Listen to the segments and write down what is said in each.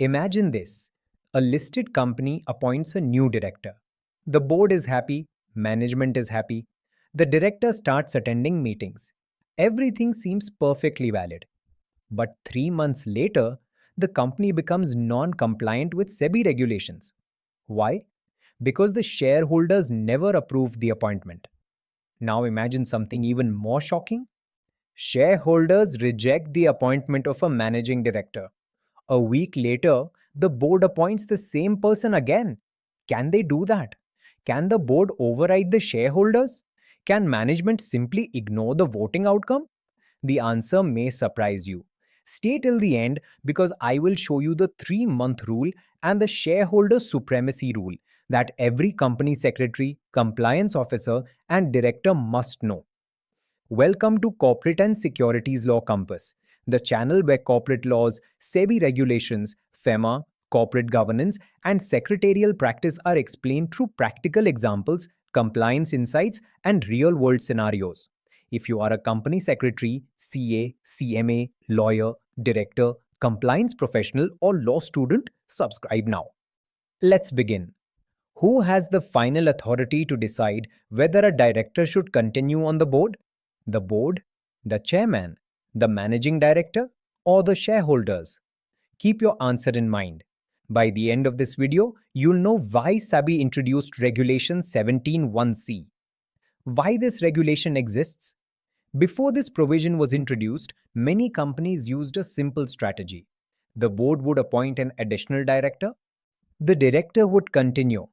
Imagine this. A listed company appoints a new director. The board is happy, management is happy. The director starts attending meetings. Everything seems perfectly valid. But 3 months later, the company becomes non compliant with SEBI regulations. Why? Because the shareholders never approved the appointment. Now imagine something even more shocking. Shareholders reject the appointment of a managing director. A week later, the board appoints the same person again. Can they do that? Can the board override the shareholders? Can management simply ignore the voting outcome? The answer may surprise you. Stay till the end because I will show you the 3-month rule and the shareholder supremacy rule that every company secretary, compliance officer, and director must know. Welcome to Corporate and Securities Law Compass, the channel where corporate laws, SEBI regulations, FEMA, corporate governance, and secretarial practice are explained through practical examples, compliance insights, and real world scenarios. If you are a company secretary, CA, CMA, lawyer, director, compliance professional, or law student, subscribe now. Let's begin. Who has the final authority to decide whether a director should continue on the board? The board, the chairman, the managing director, or the shareholders? Keep your answer in mind. By the end of this video, you'll know why SEBI introduced Regulation 17(1)(c). Why this regulation exists? Before this provision was introduced, many companies used a simple strategy. The board would appoint an additional director, the director would continue,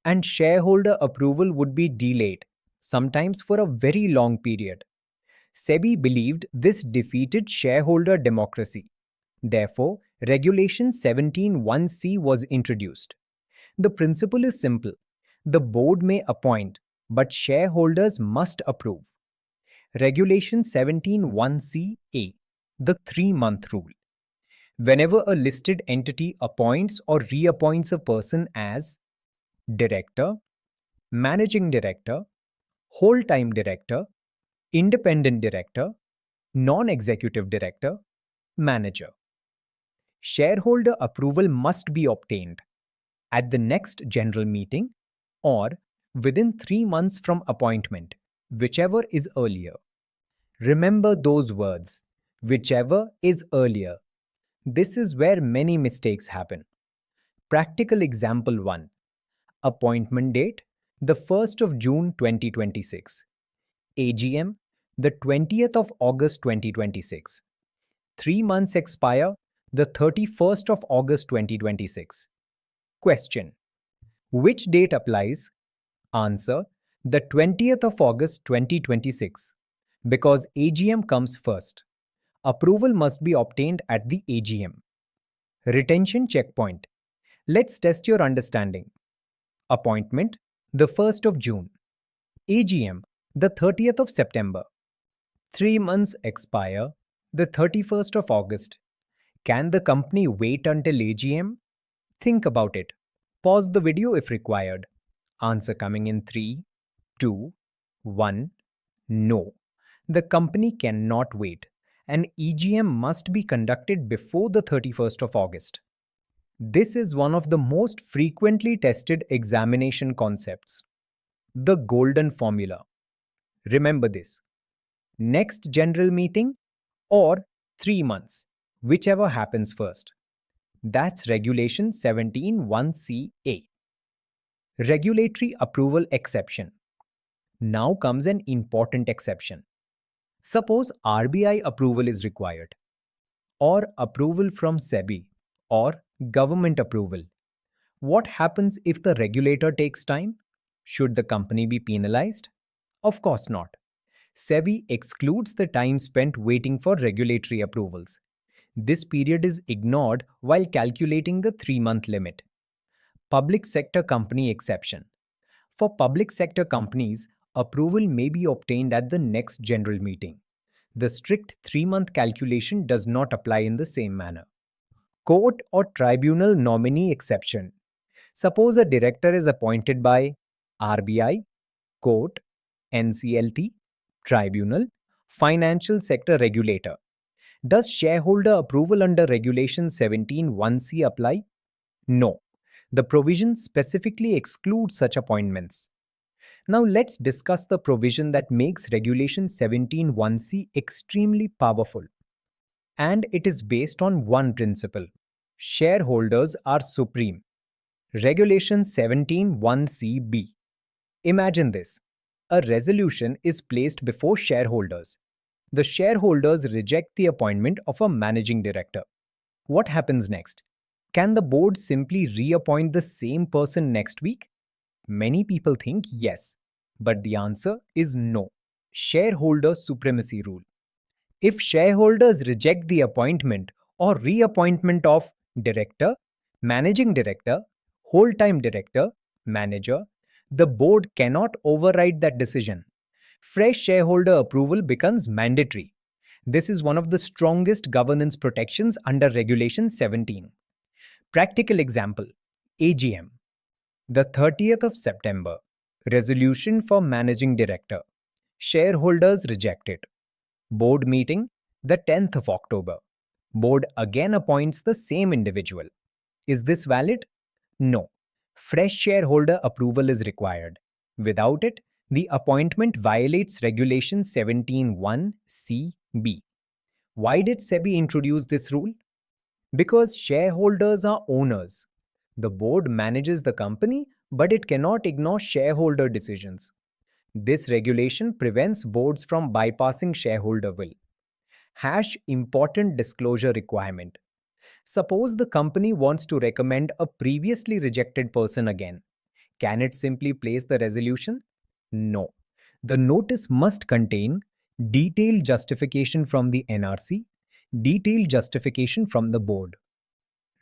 and shareholder approval would be delayed, sometimes for a very long period. SEBI believed this defeated shareholder democracy. Therefore, Regulation 17(1)(c) was introduced. The principle is simple. The board may appoint, but shareholders must approve. Regulation 17(1)(c)(a), the 3-month rule. Whenever a listed entity appoints or reappoints a person as director, managing director, whole-time director, independent director, non-executive director, manager, shareholder approval must be obtained at the next general meeting or within 3 months from appointment, whichever is earlier. Remember those words, whichever is earlier. This is where many mistakes happen. Practical example 1. Appointment date, the 1st of June 2026. AGM, the 20th of August 2026. 3 months expire, the 31st of August 2026. Question. Which date applies? Answer. The 20th of August 2026. Because AGM comes first. Approval must be obtained at the AGM. Retention checkpoint. Let's test your understanding. Appointment, the 1st of June. AGM, the 30th of September. 3 months expire, the 31st of August. Can the company wait until AGM? Think about it. Pause the video if required. Answer coming in 3, 2, 1. No. The company cannot wait. An EGM must be conducted before the 31st of August. This is one of the most frequently tested examination concepts. The golden formula. Remember this. Next general meeting or 3 months, whichever happens first. That's Regulation 17(1)(c)(a). Regulatory approval exception. Now comes an important exception. Suppose RBI approval is required, or approval from SEBI, or government approval. What happens if the regulator takes time? Should the company be penalized? Of course not. SEBI excludes the time spent waiting for regulatory approvals. This period is ignored while calculating the 3-month limit. Public sector company exception. For public sector companies, approval may be obtained at the next general meeting. The strict 3-month calculation does not apply in the same manner. Court or tribunal nominee exception. Suppose a director is appointed by RBI, court, NCLT, tribunal, financial sector regulator. Does shareholder approval under Regulation 17(1)(c) apply? No. The provisions specifically exclude such appointments. Now let's discuss the provision that makes Regulation 17(1)(c) extremely powerful. And it is based on one principle. Shareholders are supreme. Regulation 17(1)(c)(b). Imagine this. A resolution is placed before shareholders. The shareholders reject the appointment of a managing director. What happens next? Can the board simply reappoint the same person next week? Many people think yes, but the answer is no. Shareholder supremacy rule. If shareholders reject the appointment or reappointment of director, managing director, whole-time director, manager, the board cannot override that decision. Fresh shareholder approval becomes mandatory. This is one of the strongest governance protections under Regulation 17. Practical example: AGM. The 30th of September. Resolution for managing director. Shareholders reject it. Board meeting, the 10th of October. Board again appoints the same individual. Is this valid? No. Fresh shareholder approval is required. Without it, the appointment violates Regulation 17(1)(c)(b). Why did SEBI introduce this rule? Because shareholders are owners. The board manages the company, but it cannot ignore shareholder decisions. This regulation prevents boards from bypassing shareholder will. Important disclosure requirement. Suppose the company wants to recommend a previously rejected person again. Can it simply place the resolution? No. The notice must contain detailed justification from the NRC, detailed justification from the board.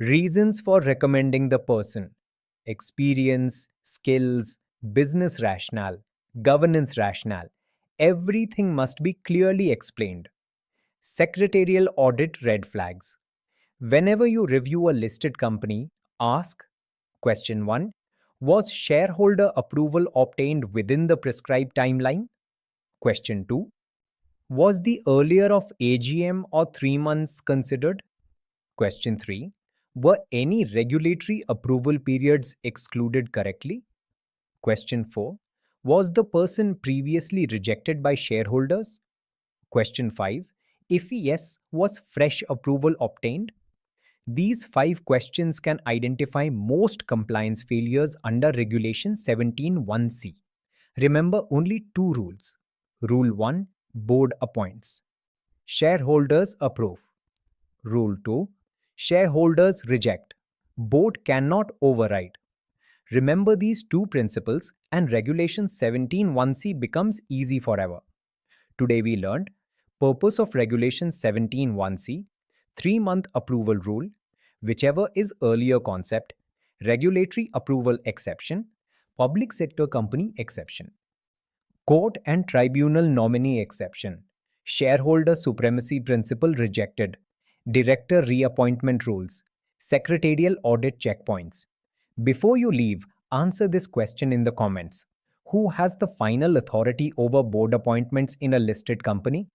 Reasons for recommending the person: experience, skills, business rationale, governance rationale. Everything must be clearly explained. Secretarial audit red flags. Whenever you review a listed company, ask: Question 1. Was shareholder approval obtained within the prescribed timeline? Question 2. Was the earlier of AGM or 3 months considered? Question 3. Were any regulatory approval periods excluded correctly? Question 4. Was the person previously rejected by shareholders? Question 5. If yes, was fresh approval obtained? These 5 questions can identify most compliance failures under Regulation 17(1)(c). Remember only 2 rules. Rule 1. Board appoints. Shareholders approve. Rule 2. Shareholders reject. Board cannot override. Remember these 2 principles and Regulation 17(1)(c) becomes easy forever. Today we learned purpose of Regulation 17(1)(c), 3-month approval rule, whichever is earlier concept, regulatory approval exception, public sector company exception, court and tribunal nominee exception, shareholder supremacy principle rejected, director reappointment rules, secretarial audit checkpoints. Before you leave, answer this question in the comments. Who has the final authority over board appointments in a listed company?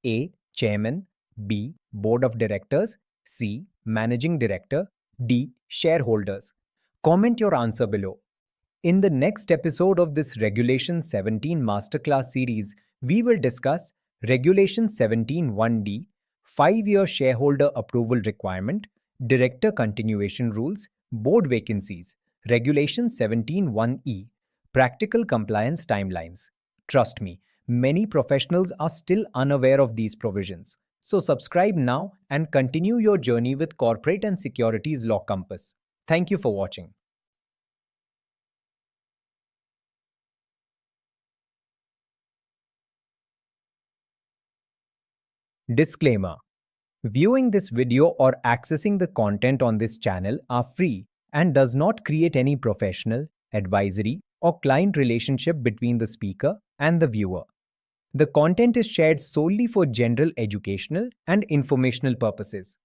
A. Chairman. B. Board of Directors. C. Managing Director. D. Shareholders. Comment your answer below. In the next episode of this Regulation 17 Masterclass series, we will discuss Regulation 17(1)(d), 5-year shareholder approval requirement, director continuation rules, board vacancies, Regulation 17(1)(e), practical compliance timelines. Trust me, many professionals are still unaware of these provisions. So subscribe now and continue your journey with Corporate and Securities Law Compass. Thank you for watching. Disclaimer: Viewing this video or accessing the content on this channel are free and does not create any professional, advisory, or client relationship between the speaker and the viewer. The content is shared solely for general educational and informational purposes.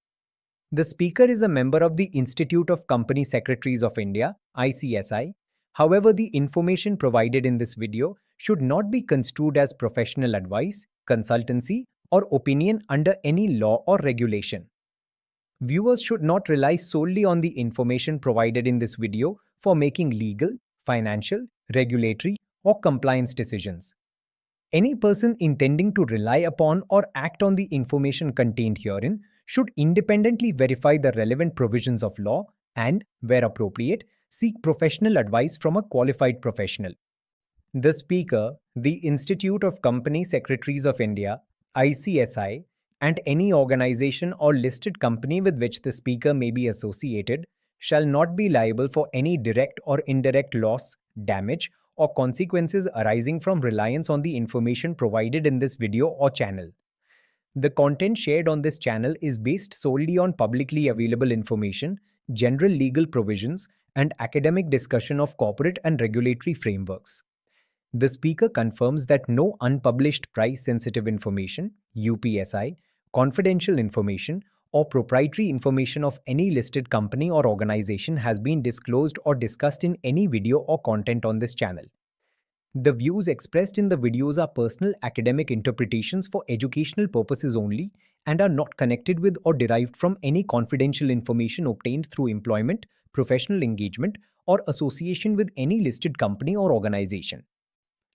The speaker is a member of the Institute of Company Secretaries of India, ICSI. However, the information provided in this video should not be construed as professional advice, consultancy, or opinion under any law or regulation. Viewers should not rely solely on the information provided in this video for making legal, financial, regulatory, or compliance decisions. Any person intending to rely upon or act on the information contained herein should independently verify the relevant provisions of law and, where appropriate, seek professional advice from a qualified professional. The speaker, the Institute of Company Secretaries of India, ICSI, and any organization or listed company with which the speaker may be associated shall not be liable for any direct or indirect loss, damage, or consequences arising from reliance on the information provided in this video or channel. The content shared on this channel is based solely on publicly available information, general legal provisions, and academic discussion of corporate and regulatory frameworks. The speaker confirms that no unpublished price-sensitive information, UPSI, confidential information, or proprietary information of any listed company or organization has been disclosed or discussed in any video or content on this channel. The views expressed in the videos are personal academic interpretations for educational purposes only and are not connected with or derived from any confidential information obtained through employment, professional engagement, or association with any listed company or organization.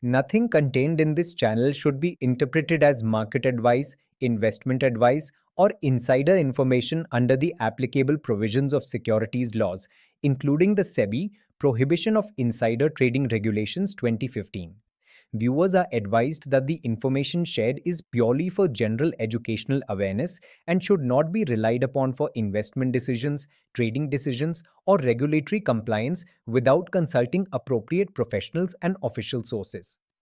Nothing contained in this channel should be interpreted as market advice, investment advice, or insider information under the applicable provisions of securities laws, including the SEBI Prohibition of Insider Trading Regulations 2015. Viewers are advised that the information shared is purely for general educational awareness and should not be relied upon for investment decisions, trading decisions, or regulatory compliance without consulting appropriate professionals and official sources.